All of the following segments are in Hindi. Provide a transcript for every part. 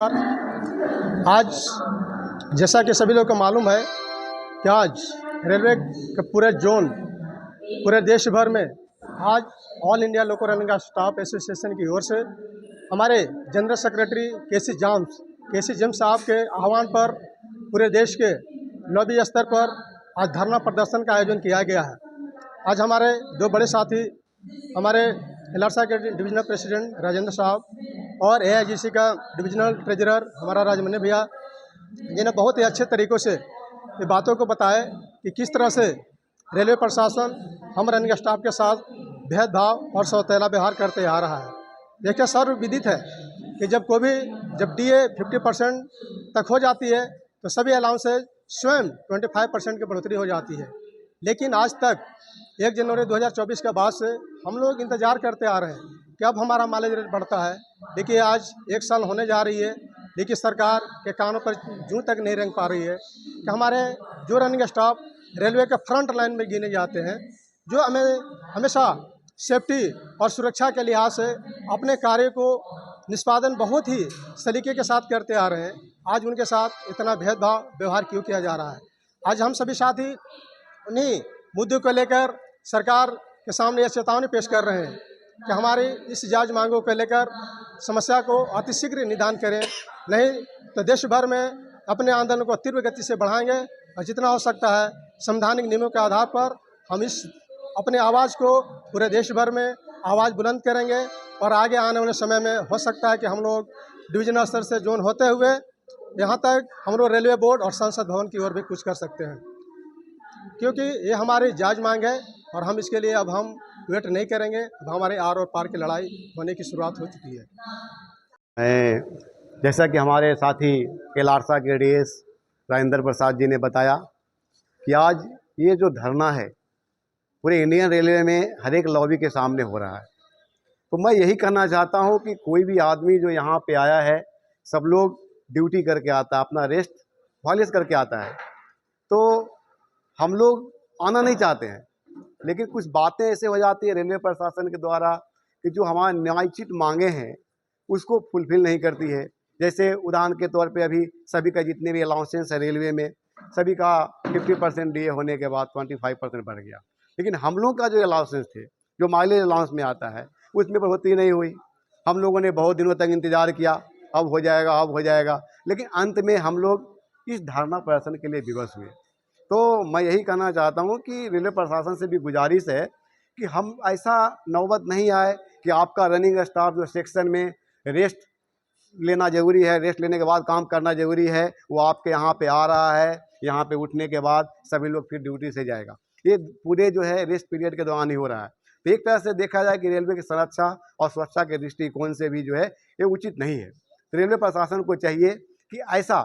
आज जैसा कि सभी लोग को मालूम है कि आज रेलवे के पूरे जोन पूरे देश भर में आज ऑल इंडिया लोको रनिंग स्टाफ एसोसिएशन की ओर से हमारे जनरल सेक्रेटरी केसी जेम्स साहब के आह्वान पर पूरे देश के लॉबी स्तर पर आज धरना प्रदर्शन का आयोजन किया गया है। आज हमारे दो बड़े साथी हमारे एलारसा के डिविजनल प्रेसिडेंट राजेंद्र साहब और एआईजीसी का डिविजनल ट्रेजरर हमारा राजमन्य भैया, जिन्हें बहुत ही अच्छे तरीक़ों से ये बातों को बताया कि किस तरह से रेलवे प्रशासन हम रनिंग स्टाफ के साथ भेदभाव और सौतेला व्यवहार करते आ रहा है। देखिए, सर्वविदित है कि जब डीए 50% तक हो जाती है तो सभी अलाउंसेज स्वयं 25% की बढ़ोतरी हो जाती है। लेकिन आज तक 1 जनवरी 2024 के बाद से हम लोग इंतज़ार करते आ रहे हैं कि अब हमारा माइलेज रेट बढ़ता है। देखिए, आज 1 साल होने जा रही है, लेकिन सरकार के कानों पर जूं तक नहीं रेंग पा रही है कि हमारे जो रनिंग स्टाफ रेलवे के फ्रंट लाइन में गिने जाते हैं, जो हमें हमेशा सेफ्टी और सुरक्षा के लिहाज से अपने कार्य को निष्पादन बहुत ही सलीके के साथ करते आ रहे हैं, आज उनके साथ इतना भेदभाव व्यवहार क्यों किया जा रहा है। आज हम सभी साथी उन्हीं मुद्दों को लेकर सरकार के सामने यह चेतावनी पेश कर रहे हैं कि हमारी इस जायज़ मांगों को लेकर समस्या को अतिशीघ्र निदान करें, नहीं तो देश भर में अपने आंदोलन को तीव्र गति से बढ़ाएंगे और जितना हो सकता है संवैधानिक नियमों के आधार पर हम इस अपने आवाज़ को पूरे देश भर में आवाज़ बुलंद करेंगे और आगे आने वाले समय में हो सकता है कि हम लोग डिवीजनल स्तर से जोन होते हुए यहाँ तक हम लोग रेलवे बोर्ड और संसद भवन की ओर भी कुछ कर सकते हैं, क्योंकि ये हमारी जायज़ मांग है और हम इसके लिए अब हम वेट नहीं करेंगे। अब हमारे आर और पार की लड़ाई होने की शुरुआत हो चुकी है। जैसा कि हमारे साथी एलारसा के डीएस राजेंद्र प्रसाद जी ने बताया कि आज ये जो धरना है पूरे इंडियन रेलवे में हर एक लॉबी के सामने हो रहा है, तो मैं यही कहना चाहता हूँ कि कोई भी आदमी जो यहाँ पे आया है, सब लोग ड्यूटी करके आता है, अपना रेस्ट वॉलिस करके आता है, तो हम लोग आना नहीं चाहते हैं, लेकिन कुछ बातें ऐसे हो जाती है रेलवे प्रशासन के द्वारा कि जो हमारे न्यायोचित मांगे हैं उसको फुलफिल नहीं करती है। जैसे उदाहरण के तौर पे अभी सभी का जितने भी अलाउंसेंस है रेलवे में, सभी का 50% डीए होने के बाद 25% बढ़ गया, लेकिन हम लोग का जो अलाउंसेंस थे, जो माइलेज अलाउंस में आता है, उसमें बढ़ोतरी नहीं हुई। हम लोगों ने बहुत दिनों तक इंतज़ार किया, अब हो जाएगा, लेकिन अंत में हम लोग इस धरना प्रदर्शन के लिए विवश हुए। तो मैं यही कहना चाहता हूँ कि रेलवे प्रशासन से भी गुजारिश है कि हम ऐसा नौबत नहीं आए कि आपका रनिंग स्टाफ जो सेक्शन में रेस्ट लेना ज़रूरी है, रेस्ट लेने के बाद काम करना ज़रूरी है, वो आपके यहाँ पे आ रहा है, यहाँ पे उठने के बाद सभी लोग फिर ड्यूटी से जाएगा। ये पूरे जो है रेस्ट पीरियड के दौरान ही हो रहा है। तो एक तरह से देखा जाए कि रेलवे की सुरक्षा और स्वच्छता के दृष्टिकोण से भी जो है ये उचित नहीं है। तो रेलवे प्रशासन को चाहिए कि ऐसा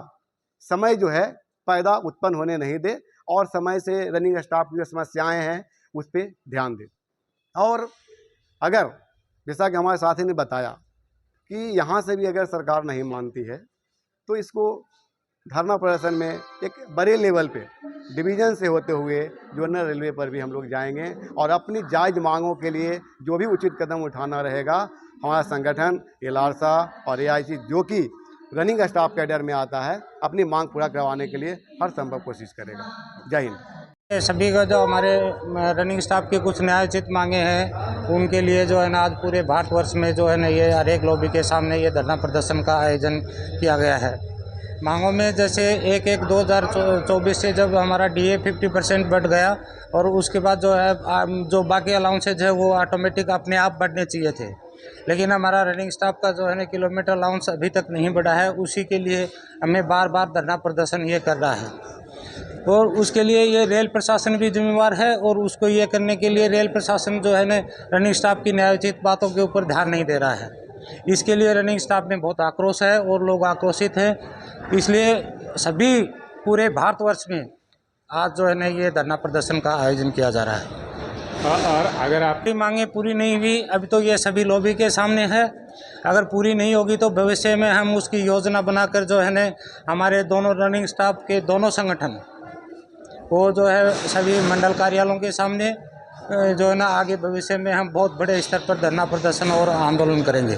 समय जो है पैदा उत्पन्न होने नहीं दे और समय से रनिंग स्टाफ की जो समस्याएं हैं उस पर ध्यान दे। और अगर जैसा कि हमारे साथी ने बताया कि यहाँ से भी अगर सरकार नहीं मानती है तो इसको धरना प्रदर्शन में एक बड़े लेवल पे डिवीज़न से होते हुए जोनल रेलवे पर भी हम लोग जाएंगे और अपनी जायज़ मांगों के लिए जो भी उचित कदम उठाना रहेगा, हमारा संगठन एलारसा और एआईजी जो कि रनिंग स्टाफ कैडर में आता है, अपनी मांग पूरा करवाने के लिए हर संभव कोशिश करेगा। जय हिंद। सभी का जो हमारे रनिंग स्टाफ की कुछ न्यायोचित मांगे हैं उनके लिए जो है ना आज पूरे भारतवर्ष में जो है ना ये हर एक लॉबी के सामने ये धरना प्रदर्शन का आयोजन किया गया है। मांगों में जैसे 1/1/2024 से जब हमारा डीए 50% बढ़ गया और उसके बाद जो है जो बाकी अलाउंसेज है वो ऑटोमेटिक अपने आप बढ़ने चाहिए थे, लेकिन हमारा रनिंग स्टाफ का जो है ना किलोमीटर अलाउंस अभी तक नहीं बढ़ा है। उसी के लिए हमें बार बार धरना प्रदर्शन ये कर रहा है और उसके लिए ये रेल प्रशासन भी जिम्मेवार है और उसको ये करने के लिए रेल प्रशासन जो है ना रनिंग स्टाफ की न्यायोचित बातों के ऊपर ध्यान नहीं दे रहा है। इसके लिए रनिंग स्टाफ में बहुत आक्रोश है और लोग आक्रोशित हैं। इसलिए सभी पूरे भारतवर्ष में आज जो है ना ये धरना प्रदर्शन का आयोजन किया जा रहा है। और अगर आपकी मांगें पूरी नहीं हुई, अभी तो ये सभी लॉबी के सामने है, अगर पूरी नहीं होगी तो भविष्य में हम उसकी योजना बनाकर जो है ना हमारे दोनों रनिंग स्टाफ के दोनों संगठन वो जो है सभी मंडल कार्यालयों के सामने जो है ना आगे भविष्य में हम बहुत बड़े स्तर पर धरना प्रदर्शन और आंदोलन करेंगे।